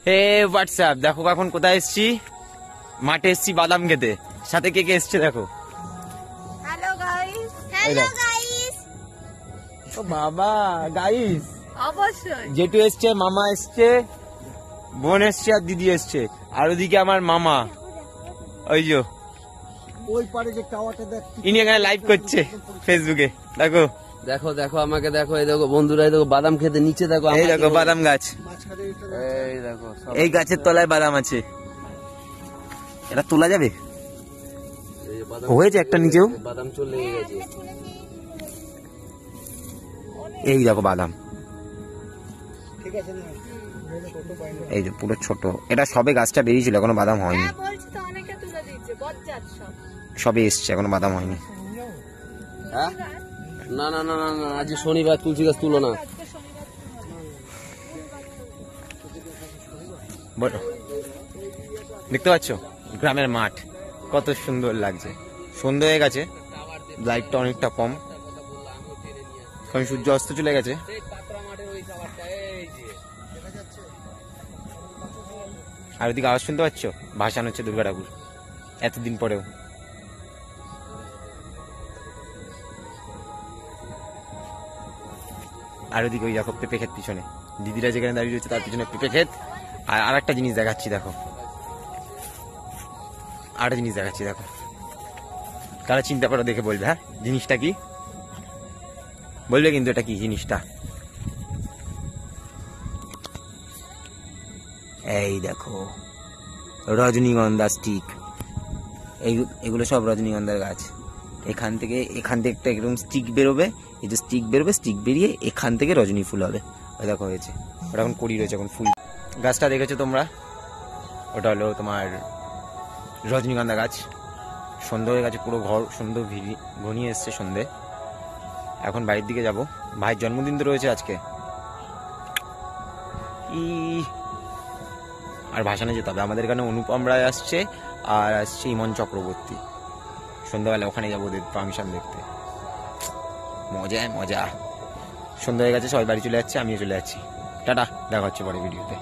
হে WhatsApp, দেখো এখন কোথায় এসছি, মাঠে এসছি বাদাম খেতে। সাথে কে কে এসছে দেখো। Hello guys. Hello guys. ও বাবা গাইস, অবশ্যই জেঠু এসছে, মামা এসছে, বোন এসছে আর দিদি এসছে। আর ওদিকে আমার মামা, ওই যে ওই পারে যে টাওয়ারটা দেখ, ইনি এখানে লাইভ করছে ফেসবুকে। দেখো দেখো দেখো আমাকে দেখো, এই দেখো বন্ধুরা, এই দেখো বাদাম খেতে নিচে দেখো, এই দেখো বাদাম গাছ, মাঝখানে এই দেখো এই গাছের তলায় বাদাম আছে। এটা তোলা যাবে? এই যে বাদাম হয়েছে একটা নিচেও, বাদাম চলে গেছে। এই দেখো বাদাম, ঠিক আছে না, কত বাইরে এই যে পুরো ছোট। এটা সবে গাছটা বেরিয়েছিল, এখনো বাদাম হয়নি। হ্যাঁ বলছি তো, অনেকে তুলে দিচ্ছে বজ্জাত সব। সবে এসছে, এখনো বাদাম হয়নি। হ্যাঁ না না না না না, আজ শনিবার, তুলসী গাছ তুলো না। আজকে শনিবার বলো, দেখতে পাচ্ছ গ্রামের মাঠ কত সুন্দর লাগছে। সন্ধ্যা হয়ে গেছে, লাইটটা অনেকটা কম, কারণ সূর্য অস্ত চলে গেছে। আর ওদিকে আওয়াজ শুনতে পাচ্ছ, ভাসান হচ্ছে দুর্গা ঠাকুর এতদিন পরেও। আর ওদিকে ওই দেখো পেঁপে ক্ষেত পিছনে, দিদিরা যেখানে দাঁড়িয়ে রয়েছে তার পিছনে পেঁপে ক্ষেত। আর আরেকটা জিনিস দেখাচ্ছি দেখো, আরেকটা জিনিস দেখাচ্ছি দেখো, কারা চিন্তা করো দেখে বলবে। হ্যাঁ জিনিসটা কি বলবে কিন্তু, এটা কি জিনিসটা। এই দেখো রজনীগন্ধা স্টিক, এগুলো সব রজনীগন্ধার গাছ। এখান থেকে একটা এরকম স্টিক বেরোবে, এই যে স্টিক বেরোবে, স্টিক বেরিয়ে এখান থেকে রজনী ফুল হবে। ওই দেখো হয়েছে, ওটা এখন কড়ি রয়েছে, এখন ফুল। গাছটা দেখেছো তোমরা, ওটা হলো তোমার রজনীগন্ধা গাছ। সন্ধ্যে হয়ে গেছে, পুরো ঘর সুন্দর ঘনিয়ে এসছে সন্ধ্যে। এখন বাড়ির দিকে যাব, ভাইয়ের জন্মদিন তো রয়েছে আজকে। আর ভাসানে যেতে হবে আমাদের। এখানে অনুপম রায় আসছে, আর আসছে ইমন চক্রবর্তী। সন্ধ্যাবেলা ওখানে যাবো ওদের পারমিশন দেখতে। মজা মজা। সন্ধ্যা হয়ে গেছে, সবাই বাড়ি চলে যাচ্ছে, আমিও চলে যাচ্ছি। টাটা, দেখা হচ্ছে পরে ভিডিওতে।